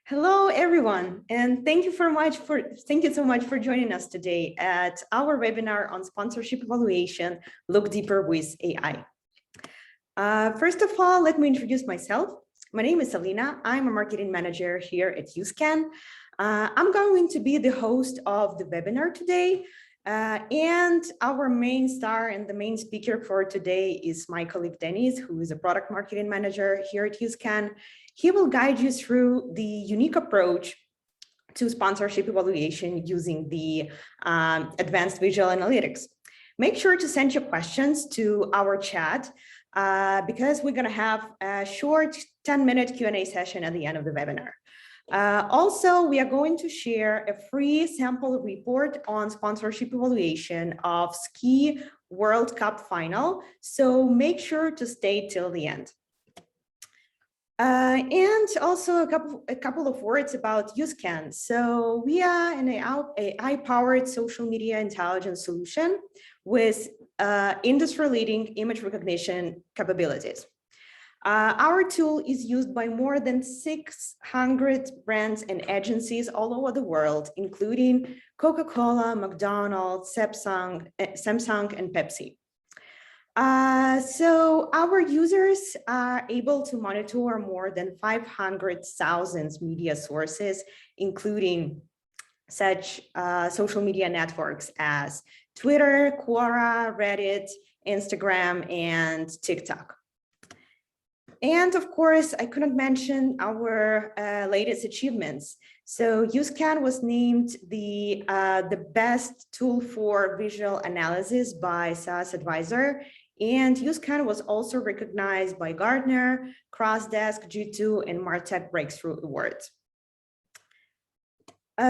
Hello, everyone, and thank you so much for joining us today at our webinar on sponsorship evaluation, Look Deeper with AI. First of all, let me introduce myself. My name is Alina. I'm a marketing manager here at UScan. I'm going to be the host of the webinar today. And our main star and the main speaker for today is my colleague Dennis, who is a product marketing manager here at UScan. He will guide you through the unique approach to sponsorship evaluation using the advanced visual analytics. Make sure to send your questions to our chat because we're going to have a short 10-minute Q&A session at the end of the webinar. Also, we are going to share a free sample report on sponsorship evaluation of Ski World Cup final. So make sure to stay till the end. And also a couple of words about UScan. So we are an AI-powered social media intelligence solution with industry-leading image recognition capabilities. Our tool is used by more than 600 brands and agencies all over the world, including Coca-Cola, McDonald's, Samsung, and Pepsi. So our users are able to monitor more than 500,000 media sources, including such social media networks as Twitter, Quora, Reddit, Instagram, and TikTok. And of course, I couldn't mention our latest achievements. So UScan was named the best tool for visual analysis by SaaS Advisor, and UScan was also recognized by Gartner, Crossdesk, G2, and Martech Breakthrough Awards.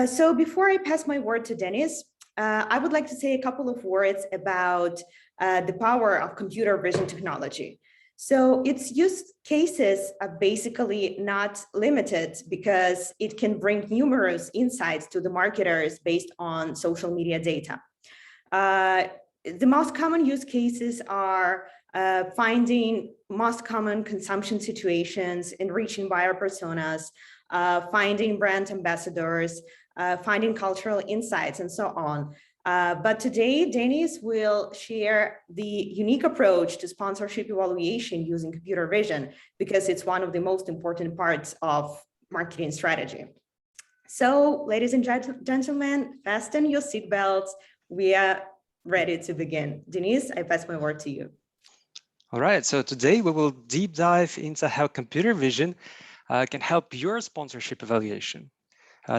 So before I pass my word to Dennis, I would like to say a couple of words about the power of computer vision technology. So its use cases are basically not limited because it can bring numerous insights to the marketers based on social media data. The most common use cases are finding most common consumption situations, enriching buyer personas, finding brand ambassadors, finding cultural insights, and so on. But today, Dennis will share the unique approach to sponsorship evaluation using computer vision, because it's one of the most important parts of marketing strategy. So, ladies and gentlemen, fasten your seatbelts. We are ready to begin. Denise, I pass my word to you. All right, so today we will deep dive into how computer vision can help your sponsorship evaluation.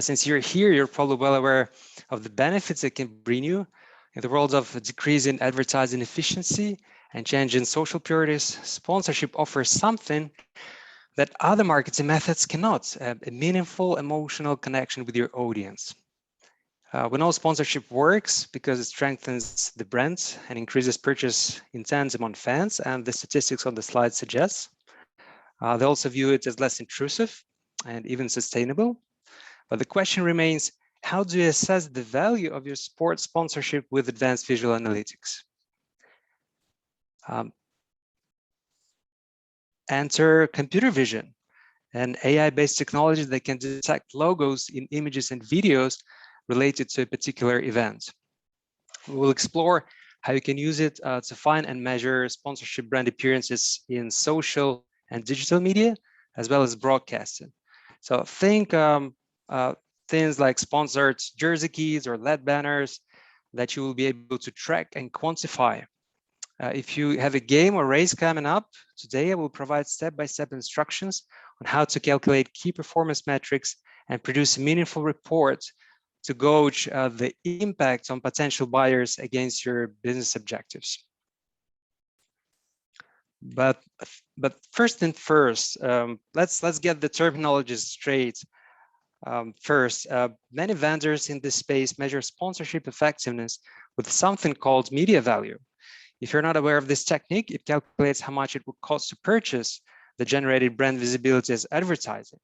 Since you're here, you're probably well aware of the benefits it can bring you in the world of decreasing advertising efficiency and changing social priorities. Sponsorship offers something that other marketing methods cannot, a meaningful emotional connection with your audience. We know sponsorship works because it strengthens the brand and increases purchase intent among fans, and the statistics on the slide suggest. They also view it as less intrusive and even sustainable. But the question remains, how do you assess the value of your sports sponsorship with advanced visual analytics? Enter computer vision, an AI-based technology that can detect logos in images and videos related to a particular event. We will explore how you can use it to find and measure sponsorship brand appearances in social and digital media, as well as broadcasting. So think things like sponsored jersey keys or LED banners that you will be able to track and quantify. If you have a game or race coming up, today I will provide step-by-step instructions on how to calculate key performance metrics and produce a meaningful report to gauge the impact on potential buyers against your business objectives. But first and first, let's get the terminology straight. First, many vendors in this space measure sponsorship effectiveness with something called media value. If you're not aware of this technique, it calculates how much it would cost to purchase the generated brand visibility as advertising.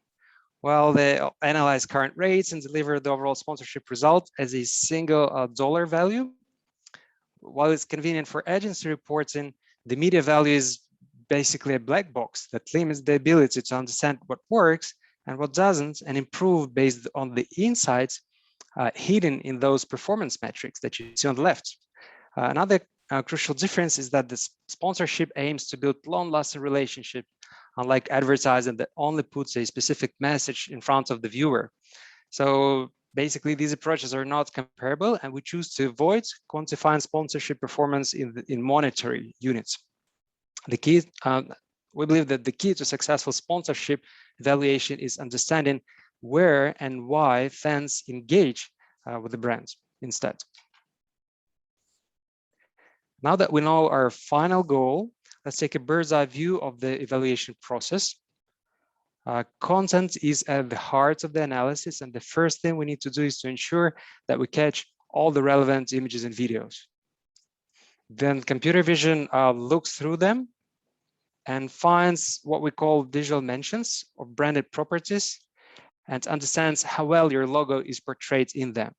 Well, they analyze current rates and deliver the overall sponsorship result as a single dollar value. While it's convenient for agency reporting, the media value is basically a black box that limits the ability to understand what works and what doesn't, and improve based on the insights hidden in those performance metrics that you see on the left. Another crucial difference is that the sponsorship aims to build long-lasting relationship, unlike advertising that only puts a specific message in front of the viewer. So basically, these approaches are not comparable, and we choose to avoid quantifying sponsorship performance in monetary units. The key, we believe that the key to successful sponsorship evaluation is understanding where and why fans engage with the brands instead. Now that we know our final goal, let's take a bird's eye view of the evaluation process. Content is at the heart of the analysis, and the first thing we need to do is to ensure that we catch all the relevant images and videos. Then computer vision looks through them and finds what we call visual mentions of branded properties and understands how well your logo is portrayed in them.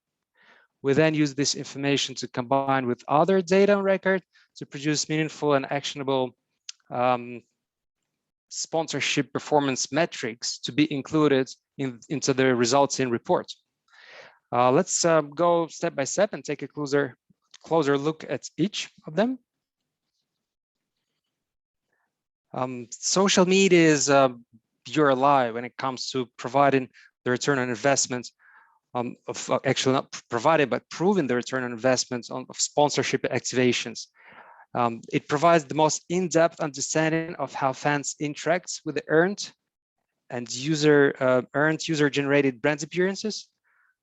We then use this information to combine with other data on record to produce meaningful and actionable sponsorship performance metrics to be included into the resulting report. Let's go step by step and take a closer look at each of them. Social media is your ally when it comes to providing the return on investment actually not provided, but proving the return on investment of sponsorship activations. It provides the most in-depth understanding of how fans interact with the earned user-generated brand appearances.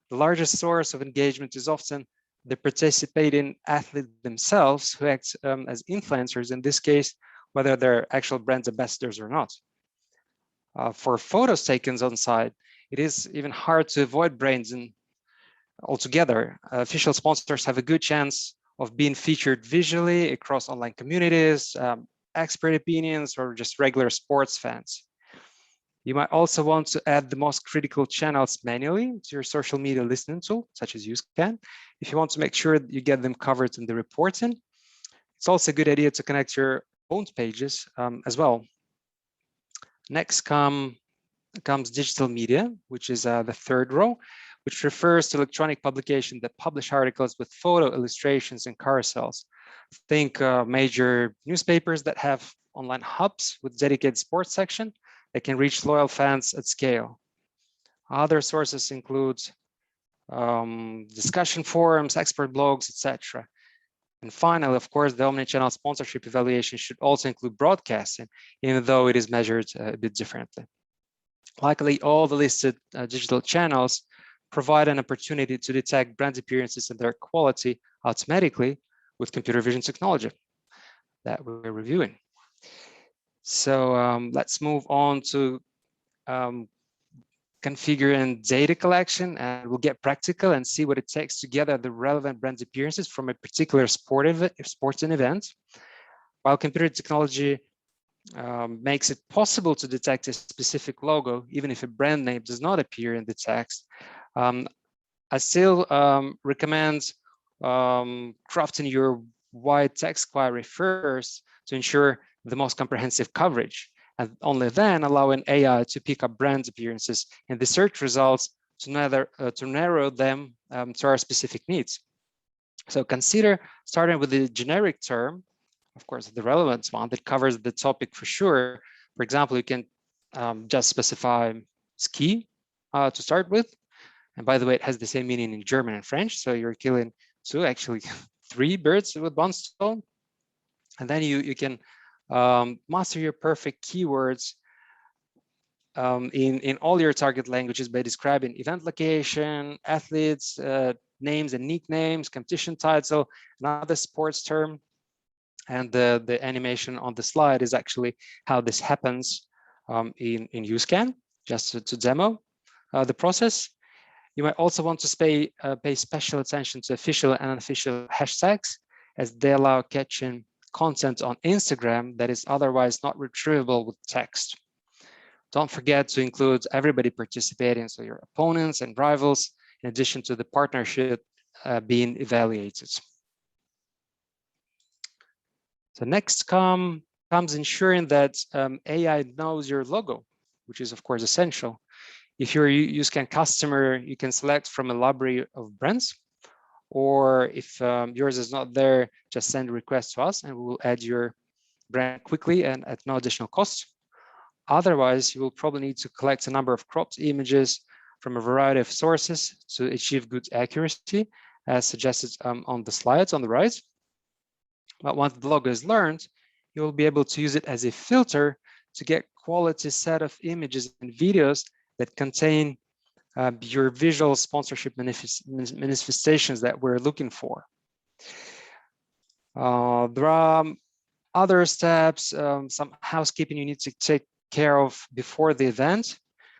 The largest source of engagement is often the participating athlete themselves, who act as influencers in this case, whether they're actual brand ambassadors or not. For photos taken on site, it is even hard to avoid brands altogether. Official sponsors have a good chance of being featured visually across online communities, expert opinions, or just regular sports fans. You might also want to add the most critical channels manually to your social media listening tool, such as UseCan, if you want to make sure that you get them covered in the reporting. It's also a good idea to connect your own pages as well. Next comes digital media, which is the third row, which refers to electronic publication that publish articles with photo illustrations and carousels. Think major newspapers that have online hubs with dedicated sports section that can reach loyal fans at scale. Other sources include discussion forums, expert blogs, etc. And finally, of course, the omnichannel sponsorship evaluation should also include broadcasting, even though it is measured a bit differently. Luckily, all the listed digital channels provide an opportunity to detect brand appearances and their quality automatically with computer vision technology that we're reviewing. So let's move on to configuring data collection, and we'll get practical and see what it takes to gather the relevant brand appearances from a particular sporting event. While computer technology makes it possible to detect a specific logo, even if a brand name does not appear in the text, I still recommend crafting your wide text query first to ensure the most comprehensive coverage, and only then allowing AI to pick up brand appearances in the search results to narrow them to our specific needs. So consider starting with the generic term, of course, the relevant one that covers the topic for sure. For example, you can just specify ski to start with. And by the way, it has the same meaning in German and French. So you're killing actually 3 birds with one stone. And then you can master your perfect keywords in all your target languages by describing event location, athletes, names and nicknames, competition title, another sports term. And the animation on the slide is actually how this happens in UseCan, just to demo the process. You might also want to pay special attention to official and unofficial hashtags, as they allow catching content on Instagram that is otherwise not retrievable with text. Don't forget to include everybody participating, so your opponents and rivals, in addition to the partnership being evaluated. So next comes ensuring that AI knows your logo which is of course essential. If you're a UScan customer, you can select from a library of brands, or if yours is not there, just send a request to us and we will add your brand quickly and at no additional cost. Otherwise, you will probably need to collect a number of cropped images from a variety of sources to achieve good accuracy, as suggested on the slides on the right. But once the logo is learned, you will be able to use it as a filter to get quality set of images and videos that contain your visual sponsorship manifestations that we're looking for. There are other steps, some housekeeping you need to take care of before the event.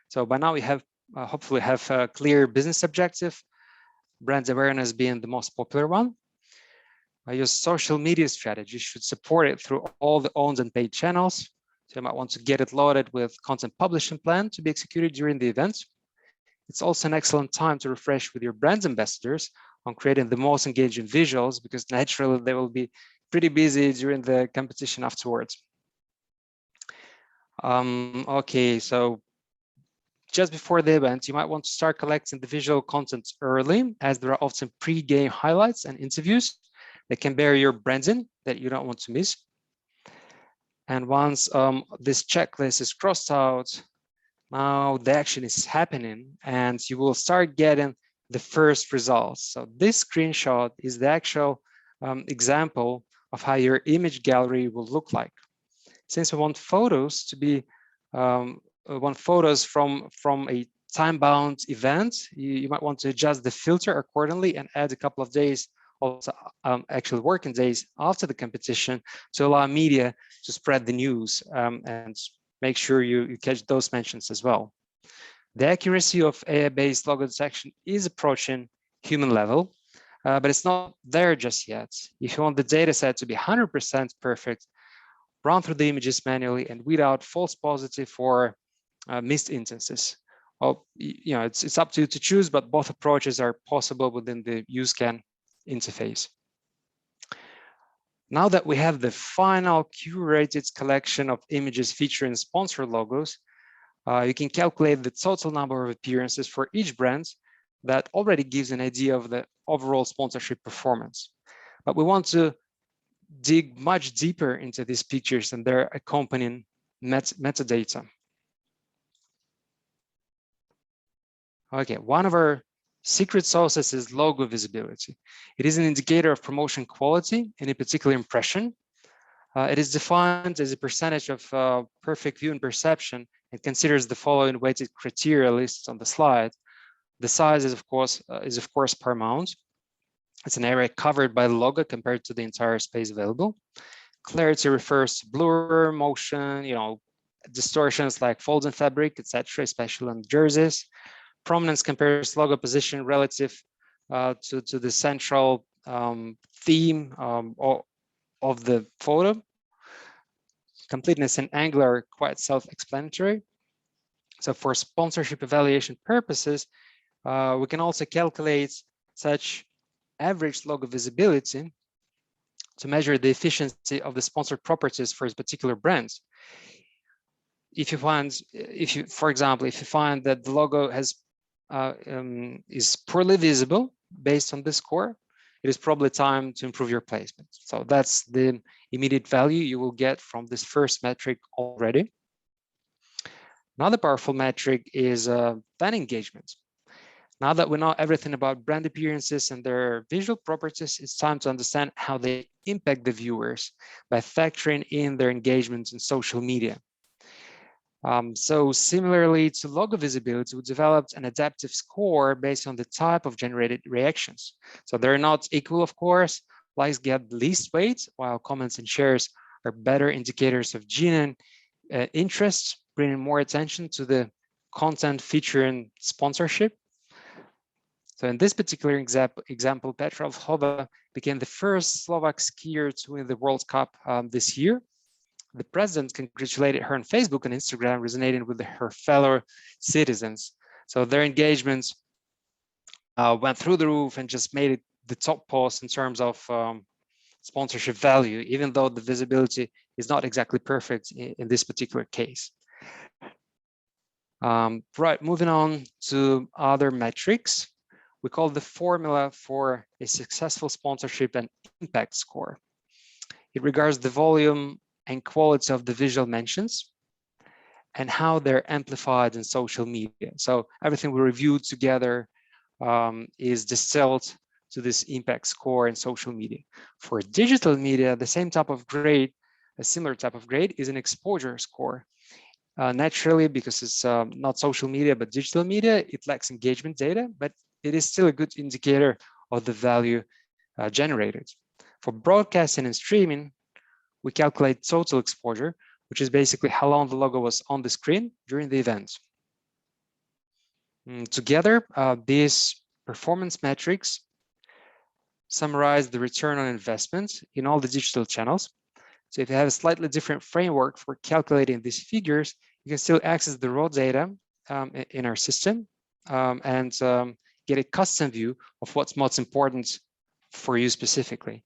So by now we have hopefully have a clear business objective, brand awareness being the most popular one. Your social media strategy should support it through all the owned and paid channels. So you might want to get it loaded with content publishing plan to be executed during the event. It's also an excellent time to refresh with your brand ambassadors on creating the most engaging visuals, because naturally they will be pretty busy during the competition afterwards. Okay, so just before the event, you might want to start collecting the visual content early, as there are often pre-game highlights and interviews that can bear your branding that you don't want to miss. And once this checklist is crossed out, now the action is happening and you will start getting the first results. So this screenshot is the actual example of how your image gallery will look like. Since we want photos to be, from a time-bound event, you might want to adjust the filter accordingly and add a couple of days, also actually working days after the competition, to allow media to spread the news and make sure you catch those mentions as well. The accuracy of AI-based logo detection is approaching human level, but it's not there just yet. If you want the data set to be 100% perfect, run through the images manually and weed out false positive or missed instances. Well, you know, it's up to you to choose, but both approaches are possible within the UScan interface. Now that we have the final curated collection of images featuring sponsored logos, you can calculate the total number of appearances for each brand. That already gives an idea of the overall sponsorship performance. But we want to dig much deeper into these pictures and their accompanying metadata. Okay, one of our secret sauces is logo visibility. It is an indicator of promotion quality in a particular impression. It is defined as a percentage of perfect view and perception and considers the following weighted criteria listed on the slide. The size is of course paramount. It's an area covered by the logo compared to the entire space available. Clarity refers to blur, motion, distortions like folds in fabric, etc., especially on jerseys. Prominence compares logo position relative to the central theme of the photo. Completeness and angle are quite self-explanatory. So for sponsorship evaluation purposes, we can also calculate such average logo visibility to measure the efficiency of the sponsored properties for a particular brand. For example, if you find that the logo is poorly visible based on this score, it is probably time to improve your placement. So that's the immediate value you will get from this first metric already. Another powerful metric is fan engagement. Now that we know everything about brand appearances and their visual properties, it's time to understand how they impact the viewers by factoring in their engagements in social media. So similarly to logo visibility, we developed an adaptive score based on the type of generated reactions. So they're not equal, of course. Likes get the least weight, while comments and shares are better indicators of genuine interest, bringing more attention to the content featuring sponsorship. So in this particular example, Petra Vlhova became the first Slovak skier to win the World Cup this year. The president congratulated her on Facebook and Instagram, resonating with her fellow citizens. So their engagements went through the roof and just made it the top post in terms of sponsorship value, even though the visibility is not exactly perfect in this particular case. Right, moving on to other metrics. We call the formula for a successful sponsorship an impact score. It regards the volume and quality of the visual mentions and how they're amplified in social media. So everything we reviewed together is distilled to this impact score in social media. For digital media, the same type of grade, a similar type of grade is an exposure score. Naturally, because it's not social media, but digital media, it lacks engagement data, but it is still a good indicator of the value generated. For broadcasting and streaming, we calculate total exposure, which is basically how long the logo was on the screen during the event. Together, these performance metrics summarize the return on investment in all the digital channels. So if you have a slightly different framework for calculating these figures, you can still access the raw data in our system and get a custom view of what's most important for you specifically.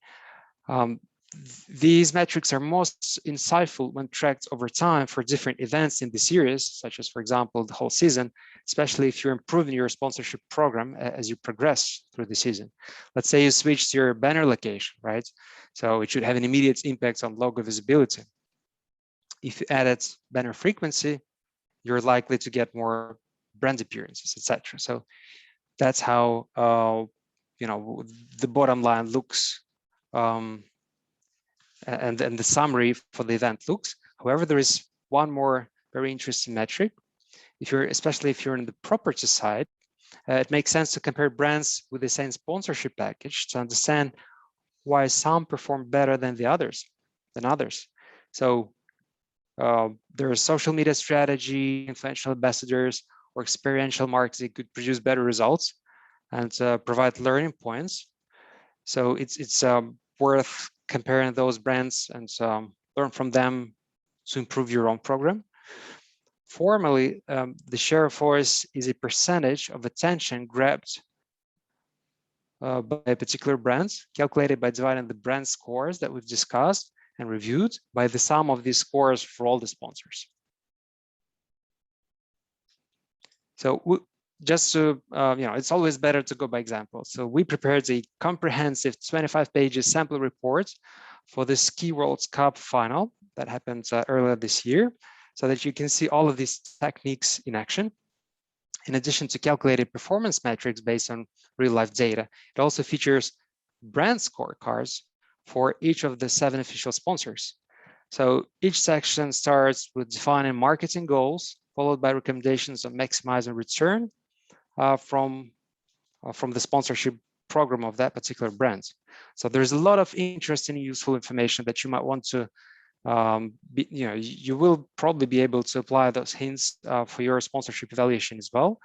These metrics are most insightful when tracked over time for different events in the series, such as, for example, the whole season, especially if you're improving your sponsorship program as you progress through the season. Let's say you switch to your banner location, right? So it should have an immediate impact on logo visibility. If you added banner frequency, you're likely to get more brand appearances, etc. So that's how the bottom line looks. And the summary for the event looks. However, there is one more very interesting metric. Especially if you're in the property side, it makes sense to compare brands with the same sponsorship package to understand why some perform better than others. So there's social media strategy, influential ambassadors, or experiential marketing could produce better results and provide learning points. So it's worth comparing those brands and learn from them to improve your own program. Formally, the share of voice is a percentage of attention grabbed by a particular brand, calculated by dividing the brand scores that we've discussed and reviewed by the sum of these scores for all the sponsors. So just to, it's always better to go by example. So we prepared a comprehensive 25 pages sample report for the Ski World Cup final that happened earlier this year, so that you can see all of these techniques in action. In addition to calculated performance metrics based on real life data, it also features brand scorecards for each of the 7 official sponsors. So each section starts with defining marketing goals, followed by recommendations on maximizing return from the sponsorship program of that particular brand. So there's a lot of interesting and useful information that you might want to, you will probably be able to apply those hints for your sponsorship evaluation as well.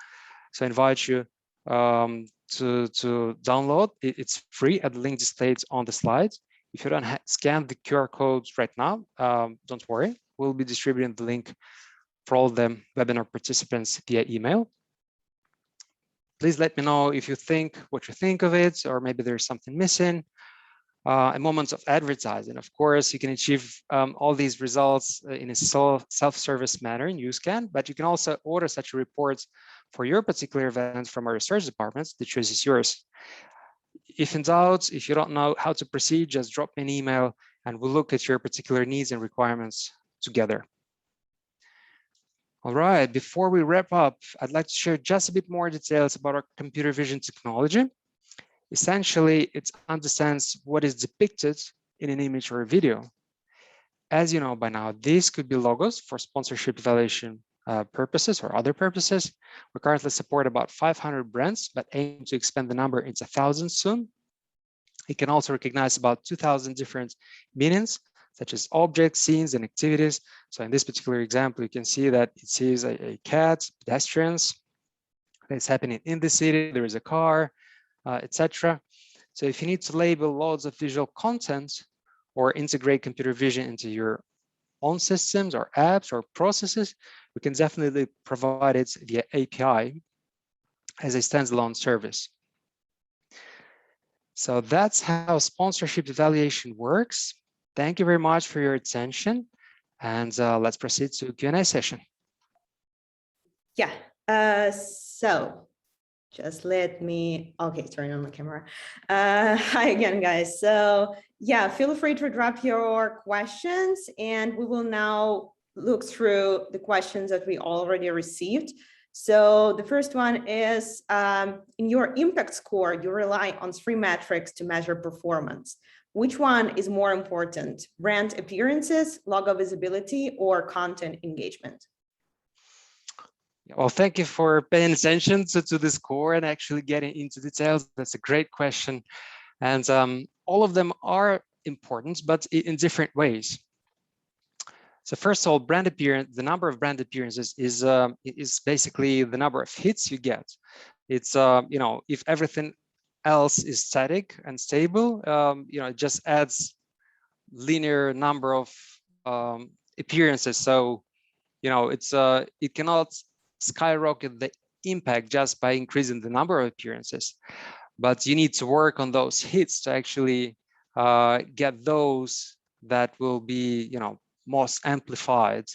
So I invite you to download. It's free at the link displayed on the slide. If you don't scan the QR codes right now, don't worry. We'll be distributing the link for all the webinar participants via email. Please let me know if you think what you think of it, or maybe there's something missing. A moment of advertising. Of course, you can achieve all these results in a self-service manner in UScan, but you can also order such a report for your particular event from our research departments. The choice is yours. If in doubt, if you don't know how to proceed, just drop me an email and we'll look at your particular needs and requirements together. All right, before we wrap up, I'd like to share just a bit more details about our computer vision technology. Essentially, it understands what is depicted in an image or a video. As you know by now, these could be logos for sponsorship evaluation purposes or other purposes. We currently support about 500 brands, but aim to expand the number into 1,000 soon. It can also recognize about 2,000 different meanings, such as objects, scenes, and activities. So in this particular example, you can see that it sees a cat, pedestrians, that's happening in the city, there is a car, etc. So if you need to label loads of visual content or integrate computer vision into your own systems or apps or processes, we can definitely provide it via API as a standalone service. So that's how sponsorship evaluation works. Thank you very much for your attention, and let's proceed to Q&A session. Yeah, so just let me, okay, turn on the camera. Hi again, guys. So yeah, feel free to drop your questions and we will now look through the questions that we already received. So the first one is, in your impact score, you rely on 3 metrics to measure performance. Which one is more important, brand appearances, logo visibility, or content engagement? Well, thank you for paying attention to the score and actually getting into details. That's a great question. And all of them are important, but in different ways. So first of all, brand appearance, the number of brand appearances is basically the number of hits you get. It's, if everything else is static and stable, it just adds linear number of appearances. So, it cannot skyrocket the impact just by increasing the number of appearances, but you need to work on those hits to actually get those that will be, most amplified.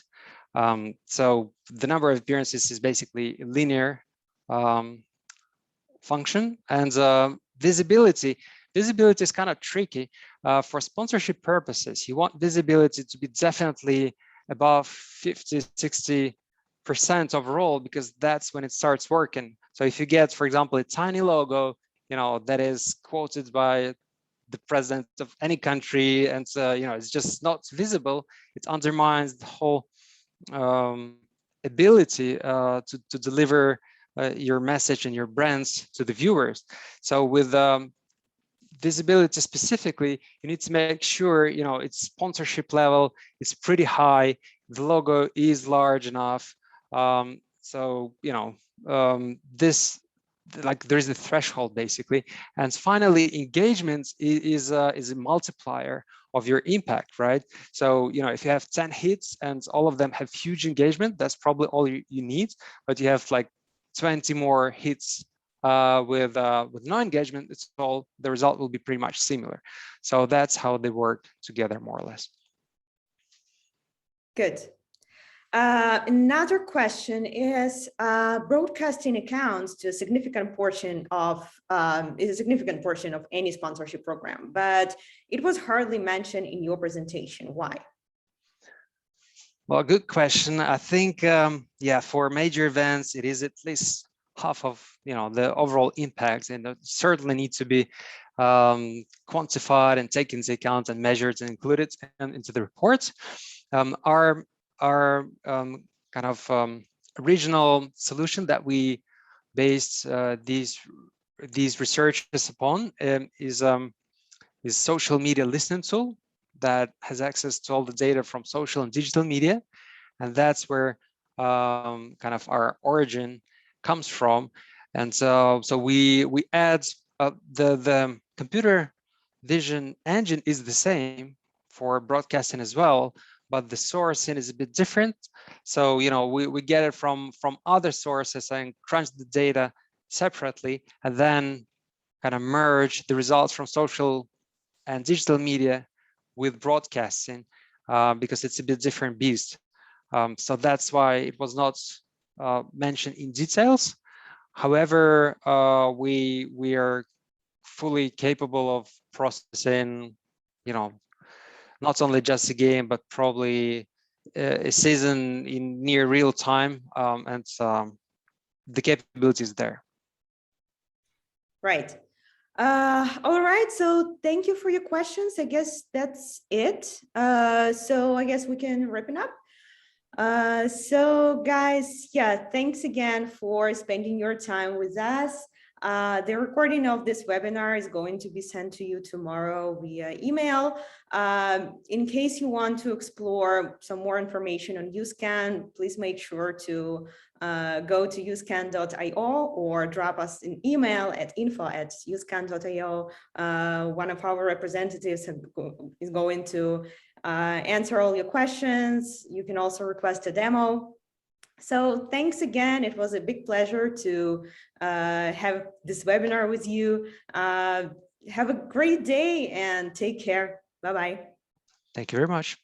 So the number of appearances is basically a linear function, and visibility is kind of tricky. For sponsorship purposes, you want visibility to be definitely above 50-60% overall, because that's when it starts working. So if you get, for example, a tiny logo, that is quoted by the president of any country, and it's just not visible, it undermines the whole ability to deliver your message and your brands to the viewers. So with visibility specifically, you need to make sure its sponsorship level is pretty high, the logo is large enough. So this, like, there's a threshold basically. And finally, engagement is a multiplier of your impact, right? So if you have 10 hits and all of them have huge engagement, that's probably all you need. But you have like 20 more hits with no engagement, the result will be pretty much similar. So that's how they work together, more or less. Good. Another question is, broadcasting accounts to a significant portion of any sponsorship program, but it was hardly mentioned in your presentation. Why? Well, good question. I think, for major events, it is at least half of the overall impact, and it certainly needs to be quantified and taken into account and measured and included into the report. Our kind of original solution that we based these researches upon is social media listening tool that has access to all the data from social and digital media, and that's where kind of our origin comes from. And so we add the computer vision engine is the same for broadcasting as well, but the sourcing is a bit different. So we get it from other sources and crunch the data separately, and then kind of merge the results from social and digital media with broadcasting, because it's a bit different beast. So that's why it was not mentioned in details. However, we are fully capable of processing, not only just a game, but probably a season in near real time, and the capability is there. Right. All right, so thank you for your questions. I guess that's it. So I guess we can wrap it up. So guys, thanks again for spending your time with us. The recording of this webinar is going to be sent to you tomorrow via email. In case you want to explore some more information on UScan, please make sure to go to uscan.io or drop us an email at info@uscan.io. One of our representatives is going to answer all your questions. You can also request a demo. So thanks again. It was a big pleasure to have this webinar with you. Have a great day and take care. Bye-bye. Thank you very much.